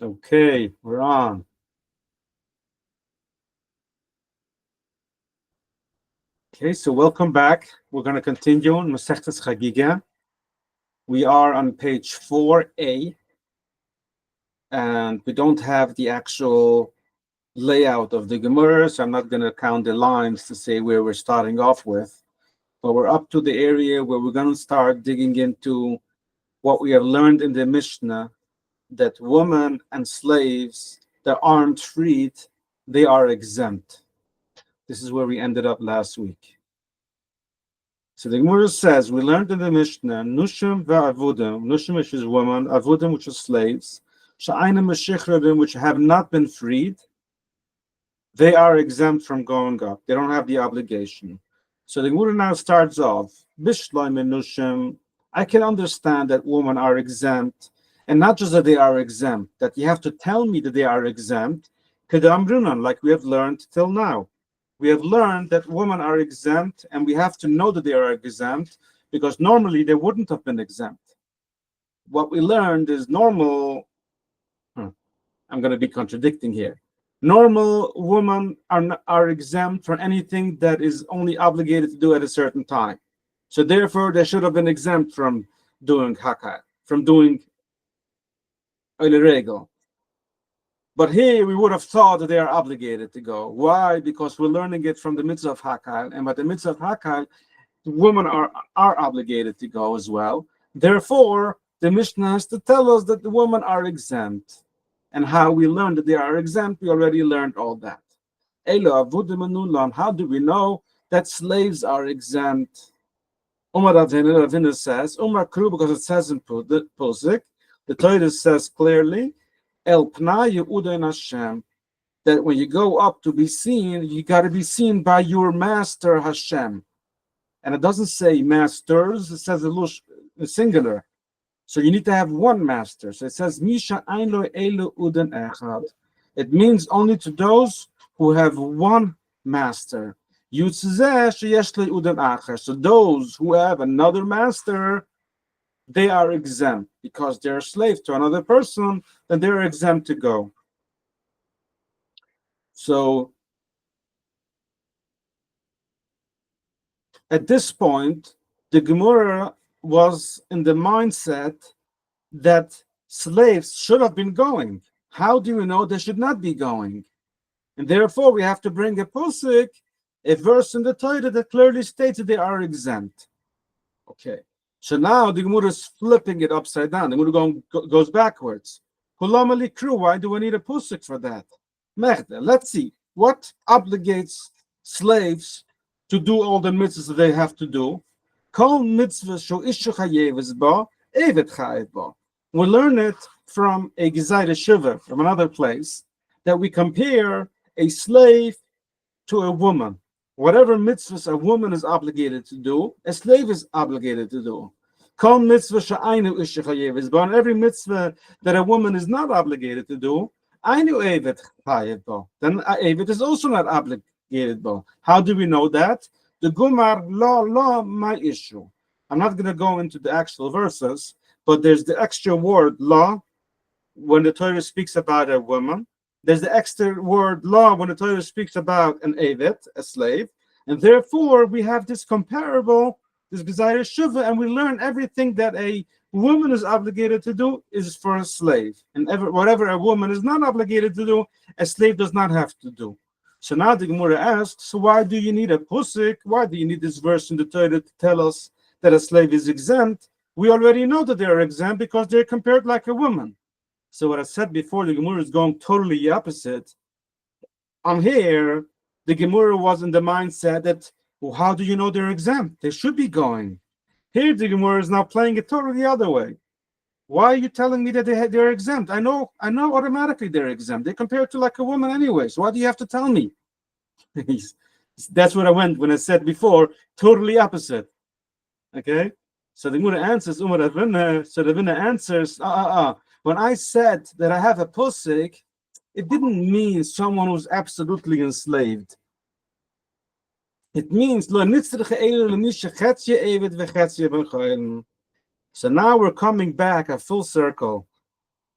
Okay, we're on. Okay, so welcome back. We're going to continue on Masechtas Chagigah. We are on page 4a, and we don't have the actual layout of the Gemara, so I'm not going to count the lines to say where we're starting off with. But we're up to the area where we're going to start digging into what we have learned in the Mishnah, that women and slaves that aren't freed, they are exempt. This is where we ended up last week. So the Gemara says, we learned in the Mishnah, Nushim va'avudim, Nushim, which is women, avudim, which is slaves, Sha'ainim meshichradim, which have not been freed, they are exempt from going up. They don't have the obligation. So the Gemara now starts off, Bishloim and Nushim, I can understand that women are exempt, and not just that they are exempt, that you have to tell me that they are exempt, Kedamrunan, like we have learned till now. We have learned that women are exempt, and we have to know that they are exempt, because normally they wouldn't have been exempt. What we learned is normal, I'm going to be contradicting here. Normal women are exempt from anything that is only obligated to do at a certain time. So therefore, they should have been exempt from doing hakal, from doing oile regel. But here we would have thought that they are obligated to go. Why? Because we're learning it from the mitzvah of hakal, and by the mitzvah of hakal, women are obligated to go as well. Therefore, the Mishnah has to tell us that the women are exempt. And how we learned that they are exempt, we already learned all that. How do we know that slaves are exempt? Umar Ravina says, Umar Kru, because it says in Pusik, the Torah says clearly, El Pnayu Udain Hashem, that when you go up to be seen, you got to be seen by your master Hashem. And it doesn't say masters, it says a singular. So you need to have one master. So it says Misha Einlo Elu Udan Echad. It means only to those who have one master. So those who have another master, they are exempt because they're a slave to another person, then they're exempt to go. So at this point, the Gemara was in the mindset that slaves should have been going. How do you know they should not be going? And therefore, we have to bring a pusik, a verse in the Torah that clearly states that they are exempt. Okay. So now the Gemara is flipping it upside down. The Gemara goes backwards. Hulamali Kru, why do we need a pusik for that? Mechda, let's see. What obligates slaves to do all the mitzvahs that they have to do? Kol mitzvah sho ishu chayeves ba, evet chayev ba. We learn it from a Gezeire Shiva, from another place, that we compare a slave to a woman. Whatever mitzvahs a woman is obligated to do, a slave is obligated to do. Kol mitzvah she'ainu ishu chayeves ba, and every mitzvah that a woman is not obligated to do, ainu evet chayev ba. Then evet is also not obligated ba. How do we know that? The Gumar law my issue. I'm not going to go into the actual verses, but there's the extra word law when the Torah speaks about a woman. There's the extra word law when the Torah speaks about an evet, a slave. And therefore, we have this comparable, this Gezeire Shiva, and we learn everything that a woman is obligated to do is for a slave. And whatever a woman is not obligated to do, a slave does not have to do. So now the Gemara asks, so why do you need a pusik? Why do you need this verse in the Torah to tell us that a slave is exempt? We already know that they are exempt because they're compared like a woman. So what I said before, the Gemara is going totally opposite. On here, the Gemara was in the mindset that, well, how do you know they're exempt? They should be going. Here, the Gemara is now playing it totally the other way. Why are you telling me that they're exempt? I know automatically they're exempt. They're compared to like a woman anyway. So why do you have to tell me? That's what I went when I said before, totally opposite. Okay? So the Gemara answers, so the Ravina answers, when I said that I have a pusik, it didn't mean someone who's absolutely enslaved. It means so now we're coming back a full circle.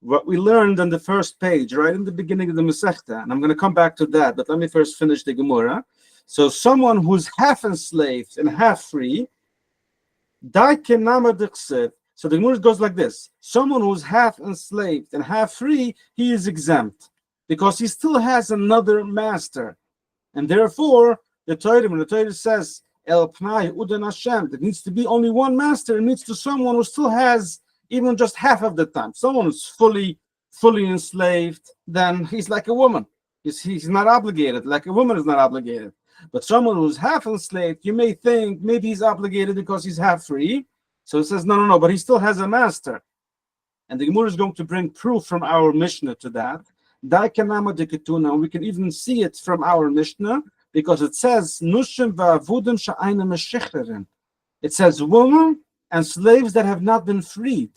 what we learned on the first page, right in the beginning of the Masechta, and I'm going to come back to that, but let me first finish the Gemara. So someone who's half enslaved and half free, so the Gemara goes like this: someone who's half enslaved and half free, he is exempt because he still has another master, and therefore the Torah, when the Torah says El Pnai Udan Hashem, it needs to be only one master. It needs to someone who still has even just half of the time. Someone who's fully enslaved, then he's like a woman. He's not obligated, like a woman is not obligated. But someone who's half enslaved, you may think maybe he's obligated because he's half free. So it says, no, but he still has a master. And the Gemara is going to bring proof from our Mishnah to that. We can even see it from our Mishnah because it says, it says women and slaves that have not been freed.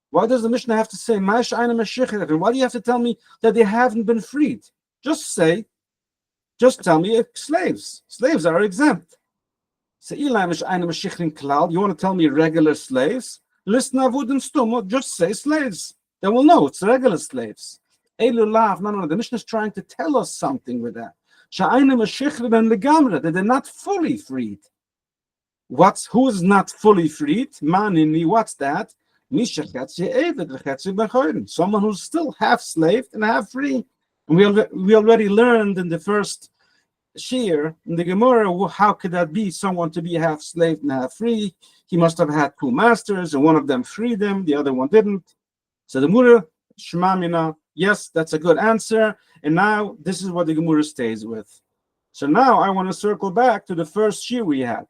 Why does the Mishnah have to say, why do you have to tell me that they haven't been freed? Just tell me slaves. Slaves are exempt. You want to tell me regular slaves? Just say slaves. Then we'll know it's regular slaves. No. The Mishnah is trying to tell us something with that. That they're not fully freed. Who's not fully freed? Manini, what's that? Someone who's still half slave and half free. And we already learned in the first Shir in the Gemara, how could that be? Someone to be half slave and half free? He must have had two masters, and one of them freed him, the other one didn't. So the Gemara, Shmamina, yes, that's a good answer. And now this is what the Gemara stays with. So now I want to circle back to the first Shir we had.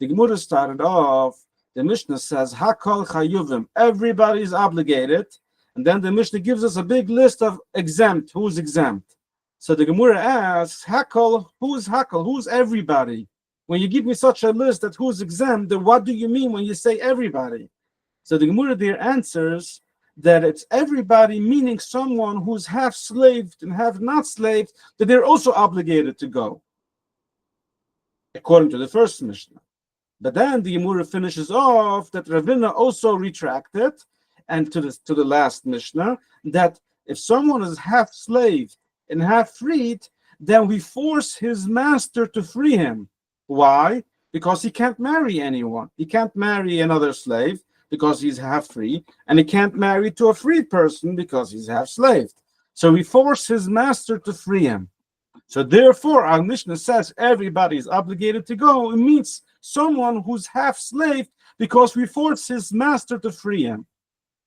The Gemara started off, the Mishnah says, Hakol Chayuvim, everybody's obligated. And then the Mishnah gives us a big list of exempt. Who's exempt? So the Gemara asks, Hakol, who's Hakol? Who's everybody? When you give me such a list that who's exempt, then what do you mean when you say everybody? So the Gemara there answers that it's everybody, meaning someone who's half slaved and half not slaved, that they're also obligated to go, according to the first Mishnah. But then the Gemara finishes off that Ravina also retracted, and to the last Mishnah, that if someone is half slave and half freed, then we force his master to free him. Why? Because he can't marry anyone. He can't marry another slave because he's half free, and he can't marry to a freed person because he's half slaved. So we force his master to free him. So therefore, our Mishnah says everybody is obligated to go. It means someone who's half slave because we force his master to free him.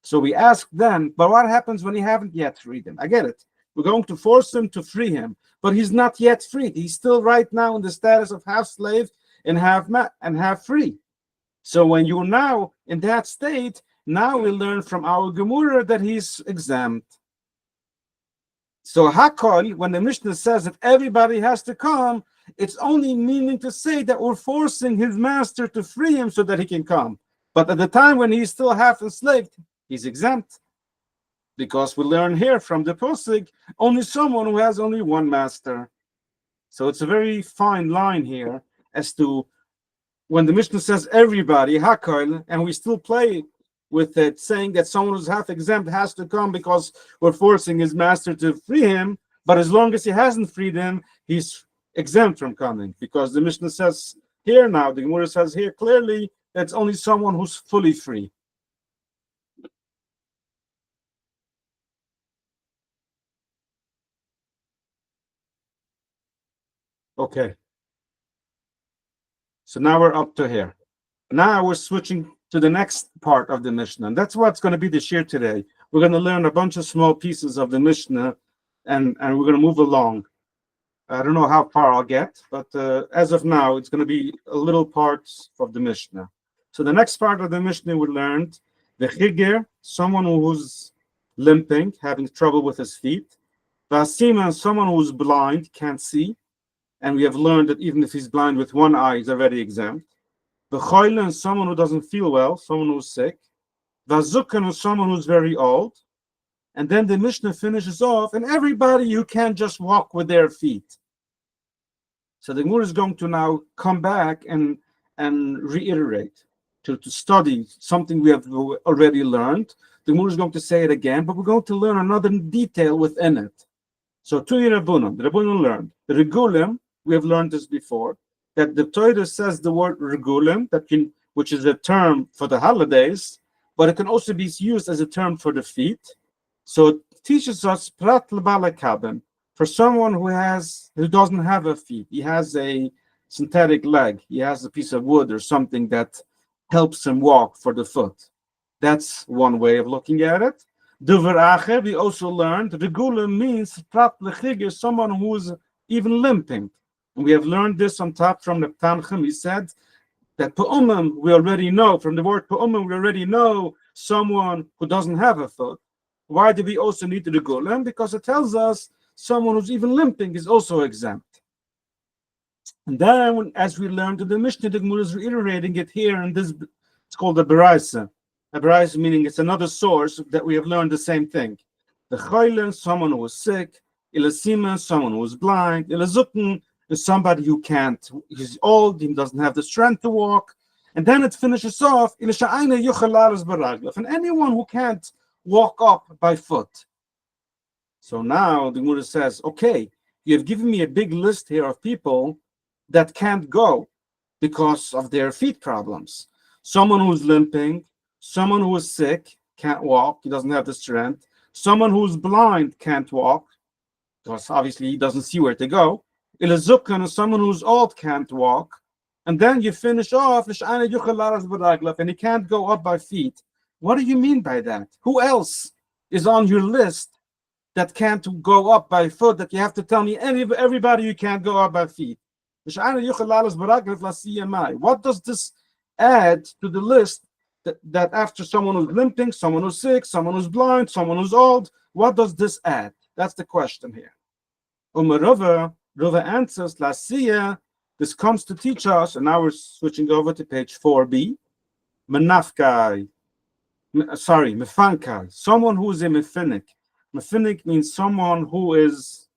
So we ask then, but what happens when he haven't yet freed him? I get it. We're going to force him to free him, but he's not yet freed. He's still right now in the status of half slave and half free. So when you're now in that state, now we learn from our Gemara that he's exempt. So Hakol, when the Mishnah says that everybody has to come, it's only meaning to say that we're forcing his master to free him so that he can come. But at the time when he's still half enslaved, he's exempt. Because we learn here from the Posig, only someone who has only one master. So it's a very fine line here as to when the Mishnah says everybody, Hakol, and we still play with it, saying that someone who's half exempt has to come because we're forcing his master to free him, but as long as he hasn't freed him, he's exempt from coming, because the Mishnah says here now, the Gemara says here clearly, that it's only someone who's fully free. Okay. So now we're up to here. Now we're switching to the next part of the Mishnah. And that's what's going to be the shir today. We're going to learn a bunch of small pieces of the Mishnah, and we're going to move along. I don't know how far I'll get, but as of now, it's going to be a little parts of the Mishnah. So the next part of the Mishnah we learned, the Chagigah, someone who's limping, having trouble with his feet. Vasima, someone who's blind, can't see. And we have learned that even if he's blind with one eye, he's already exempt. V'choyle, someone who doesn't feel well, someone who's sick. Vazukkan, someone who's very old. And then the Mishnah finishes off, and everybody who can't just walk with their feet. So the Gemara is going to now come back and reiterate, to study something we have already learned, The Gemara is going to say it again, but we're going to learn another detail within it. So, the Rabbanon learned. The Regulim, we have learned this before, that the Torah says the word Regulim, which is a term for the holidays, but it can also be used as a term for the feet. So it teaches us Prat L'Balakaben, for someone who doesn't have a feet. He has a synthetic leg. He has a piece of wood or something that helps him walk for the foot. That's one way of looking at it. Duver Acher, we also learned Regula means Prat L'Chigah, someone who's even limping. And we have learned this on top from the Tanchim. He said that Pa'umim, we already know, from the word Pa'umim, we already know someone who doesn't have a foot. Why do we also need the Regulim? Because it tells us someone who's even limping is also exempt. And then, as we learned in the Mishnah, the Gemara is reiterating it here, and this it's called a Beraisa. A Beraisa meaning it's another source that we have learned the same thing. The Chaylen, someone who is sick. Ilasima, someone who is blind. Ilazukn is somebody who can't. He's old, he doesn't have the strength to walk. And then it finishes off. And anyone who can't walk up by foot. So now the Gemara says, okay, you have given me a big list here of people that can't go because of their feet problems. Someone who's limping, someone who is sick, can't walk, he doesn't have the strength. Someone who's blind can't walk, because obviously he doesn't see where to go. Ilazukkan is someone who's old, can't walk. And then you finish off, and he can't go up by feet. What do you mean by that? Who else is on your list that can't go up by foot, that you have to tell me everybody you can't go up by feet? What does this add to the list that after someone who's limping, someone who's sick, someone who's blind, someone who's old, what does this add? That's the question here. Rava answers, Lasiya, this comes to teach us, and now we're switching over to page 4b, Mefankai, someone who is a Mefinik. Mefinik means someone who is,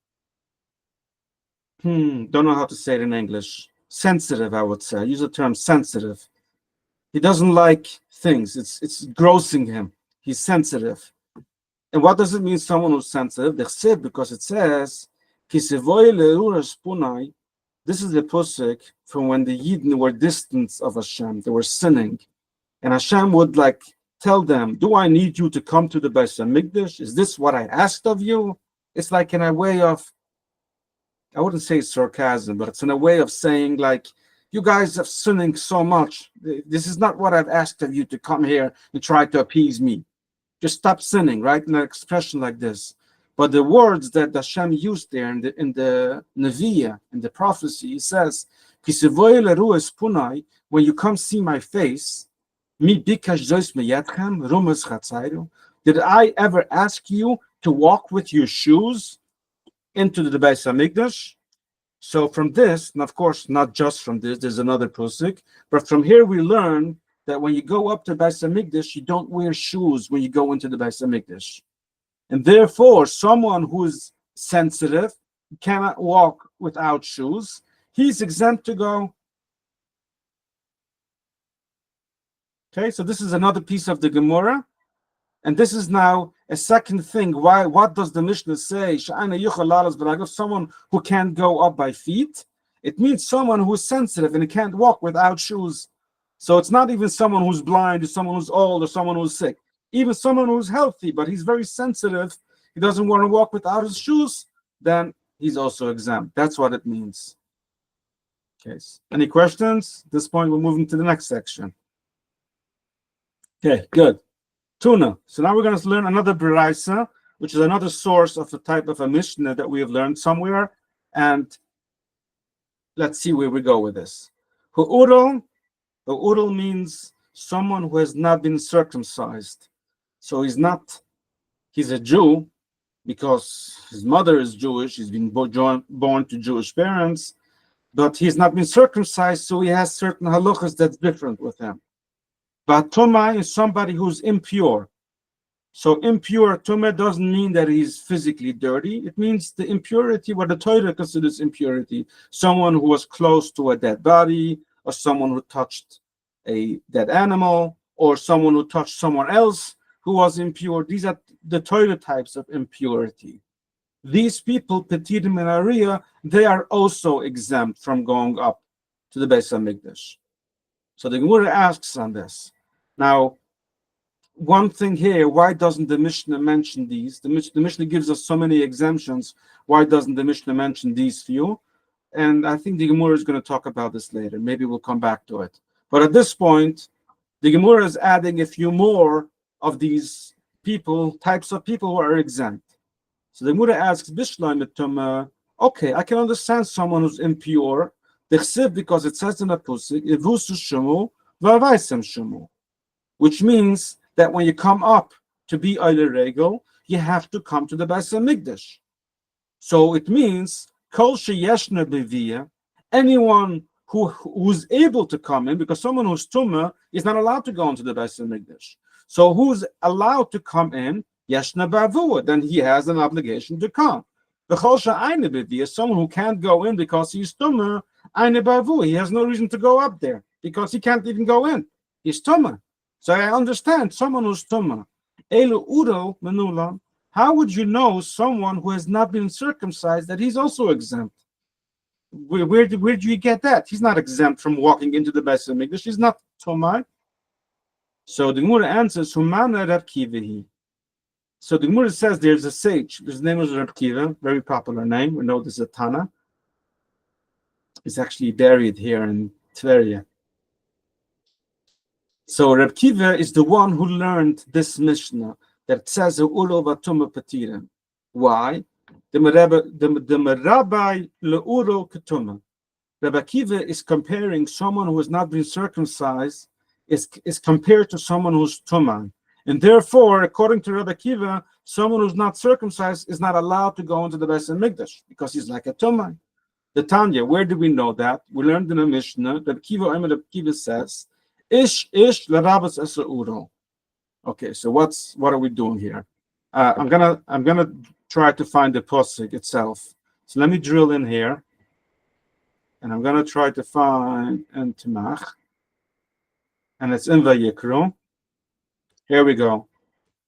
don't know how to say it in English, sensitive, I would say. I use the term sensitive. He doesn't like things. It's grossing him. He's sensitive. And what does it mean, someone who's sensitive? Because it says, this is the pasuk from when the Yidden were distant of Hashem. They were sinning. And Hashem would tell them, do I need you to come to the Beis HaMikdash? Is this what I asked of you? It's like in a way of, I wouldn't say sarcasm, but it's in a way of saying you guys are sinning so much. This is not what I've asked of you to come here and try to appease me. Just stop sinning, right? In an expression like this. But the words that Hashem used there in the Nevi'ah, in the prophecy, he says, when you come see my face, did I ever ask you to walk with your shoes into the Beis HaMikdash? So from this, and of course not just from this, there's another pasuk, but from here we learn that when you go up to Beis HaMikdash, you don't wear shoes when you go into the Beis HaMikdash. And therefore, someone who is sensitive, cannot walk without shoes, he's exempt to go. Okay, so this is another piece of the Gemara. And this is now a second thing. What does the Mishnah say? Someone who can't go up by feet. It means someone who's sensitive and he can't walk without shoes. So it's not even someone who's blind or someone who's old or someone who's sick. Even someone who's healthy, but he's very sensitive, he doesn't want to walk without his shoes, then he's also exempt. That's what it means. Okay. Any questions? At this point, we're moving to the next section. Okay, good. Tuna. So now we're going to learn another Beraisa, which is another source of the type of a Mishnah that we have learned somewhere. And let's see where we go with this. Hu'urul means someone who has not been circumcised. So he's a Jew because his mother is Jewish. He's been born to Jewish parents, but he's not been circumcised, so he has certain halachas that's different with him. But Tumah is somebody who's impure. So impure, Tumah doesn't mean that he's physically dirty. It means the impurity, what the Torah considers impurity. Someone who was close to a dead body, or someone who touched a dead animal, or someone who touched someone else who was impure. These are the Torah types of impurity. These people, Petitim and Ariya, they are also exempt from going up to the Beis Hamikdash. So the Gemara asks on this. Now, one thing here, why doesn't the Mishnah mention these? The Mishnah gives us so many exemptions. Why doesn't the Mishnah mention these few? And I think the Gemara is going to talk about this later. Maybe we'll come back to it. But at this point, the Gemara is adding a few more of these people, types of people who are exempt. So the Gemara asks, okay, I can understand someone who's impure, because it says in the Pusik, which means that when you come up to be Oile Regel, you have to come to the Beis Hamikdash. So it means Kol sheyeshna beviyah, anyone who's able to come in, because someone who's tumah is not allowed to go into the Beis Hamikdash. So who's allowed to come in? Yeshna bavua, then he has an obligation to come. The Kol she'ayne beviyah, someone who can't go in because he's tumah, ayne bavua, he has no reason to go up there because he can't even go in. He's tumah. So I understand someone who's tumah. Elu uro menulam. How would you know someone who has not been circumcised that he's also exempt? Where do you get that? He's not exempt from walking into the Beis Hamikdash. He's not tumah. So the Gemara answers, Humana Reb Kivahi. So the Gemara says there's a sage. His name is Reb Kiva, very popular name. We know this is a Tana. He's actually buried here in Tveria. So Reb Kiva is the one who learned this Mishnah that says Ulo Vatuma Patirim. Why? The Rabbi Leuro Ketuma. Reb Kiva is comparing someone who has not been circumcised is compared to someone who's Tuman. And therefore, according to Reb Kiva, someone who's not circumcised is not allowed to go into the Beis Hamikdash because he's like a Tuman. The Tanya, where do we know that? We learned in a Mishnah that Reb Kiva says, Ish l'rabas esa uro. Okay, so what are we doing here? I'm gonna try to find the posuk itself. So let me drill in here, and I'm gonna try to find and Tanakh, and it's in Vayikru. Here we go.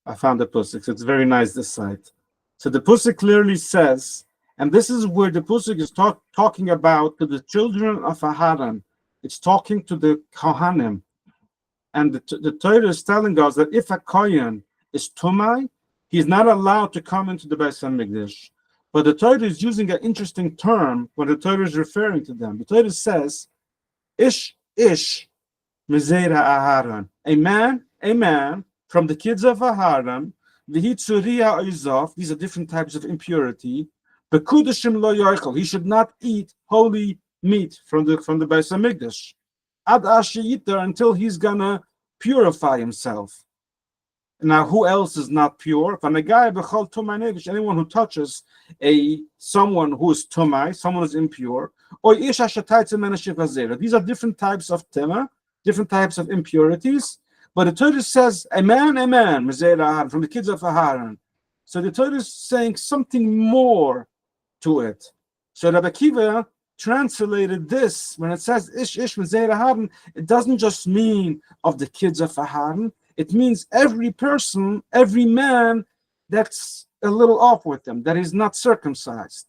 I found the pusuk. So it's very nice this side. So the pusuk clearly says, and this is where the pusuk is talking about to the children of Aharon. It's talking to the Kohanim. And the Torah is telling us that if a Kohen is Tumai, he's not allowed to come into the Beis Hamikdash. But the Torah is using an interesting term when the Torah is referring to them. The Torah says, Ish Mizera Aharon. A man from the kids of Aharon, V'hitzuriya Oizov, these are different types of impurity. Bekudashim lo yoichel, he should not eat holy meat from the Beis Hamikdash. Ad Ashiyita, until he's gonna purify himself. Now, who else is not pure? Anyone who touches someone who is tumai, someone who is impure, or these are different types of tema, different types of impurities. But the Torah says, a man, from the kids of Aharon. So the Torah is saying something more to it. So Rabbi Akiva translated this when it says Ish Mizera Aharon, it doesn't just mean of the kids of Aharon. It means every person, every man that's a little off with them, that is not circumcised.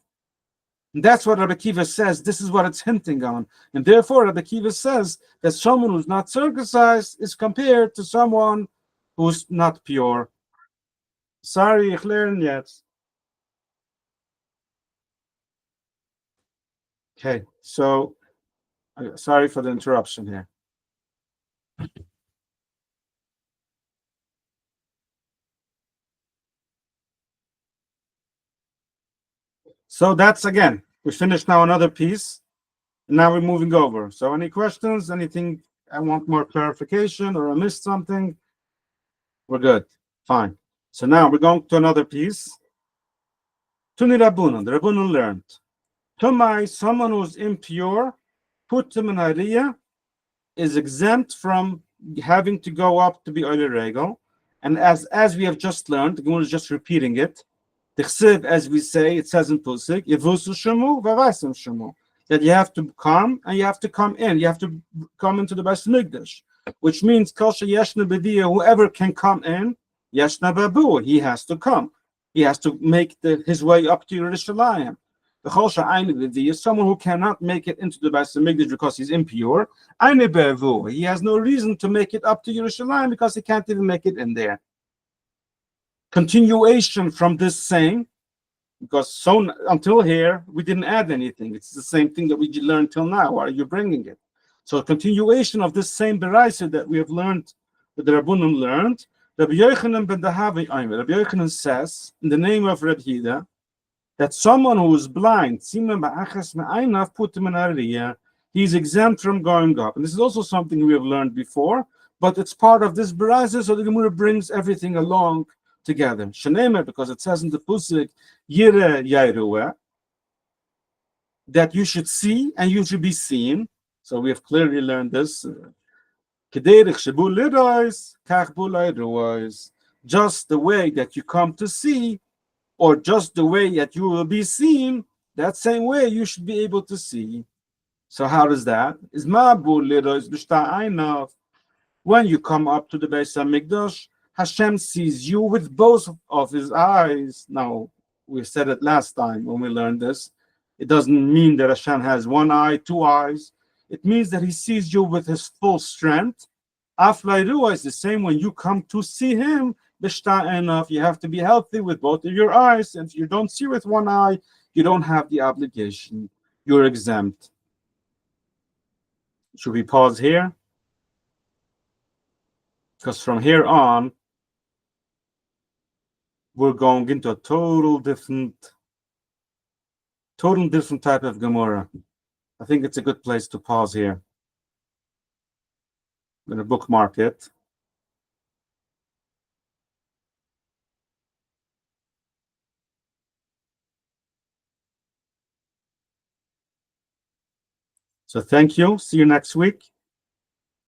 And that's what Rabbi Akiva says. This is what it's hinting on. And therefore, Rabbi Akiva says that someone who's not circumcised is compared to someone who's not pure. Sorry, ich lerne jetzt. Okay, so sorry for the interruption here. So that's, again, we finished now another piece. And now we're moving over. So any questions, anything I want more clarification or I missed something? We're good. Fine. So now we're going to another piece. Tuni Rabunan, the Rabunan learned. Tumai, someone who's impure, Putum and Ariya, is exempt from having to go up to be Oile Regel. And as we have just learned, the Gemara is just repeating it. The chsiv, as we say, it says in Pusik, Yevusu Shemu, Vavaisim Shemu, that you have to come and you have to come in. You have to come into the Beis Hamikdash, which means Kol Sheyeshna B'diyah, whoever can come in, Yashna Babu, he has to come. He has to make his way up to Yerushalayim. The Chosha Ainu is someone who cannot make it into the Beis Hamikdash because he's impure. Ainu Bevu, he has no reason to make it up to Yerushalayim because he can't even make it in there. Continuation from this saying, because until here we didn't add anything. It's the same thing that we learned till now. Why are you bringing it? So a continuation of this same beraisa that we have learned, that the Rabbunim learned. Rabbi Yochanan ben Dahavi Aimer. Rabbi Yochanan says in the name of Reb Hida that someone who is blind, he's exempt from going up. And this is also something we have learned before, but it's part of this beraisa. So the Gemara brings everything along together. Shenemer, because it says in the Pusik, Yire Yairuah, that you should see and you should be seen. So we have clearly learned this. Just the way that you come to see, or just the way that you will be seen, that same way you should be able to see. So how does that? Is when you come up to the Beis Hamikdash, Hashem sees you with both of his eyes. Now, we said it last time when we learned this. It doesn't mean that Hashem has one eye, two eyes. It means that he sees you with his full strength. Aflairu is the same when you come to see him. Enough, you have to be healthy with both of your eyes. And if you don't see with one eye, you don't have the obligation. You're exempt. Should we pause here? Because from here on, we're going into a total different type of Gemara. I think it's a good place to pause here. I'm going to bookmark it. So thank you. See you next week.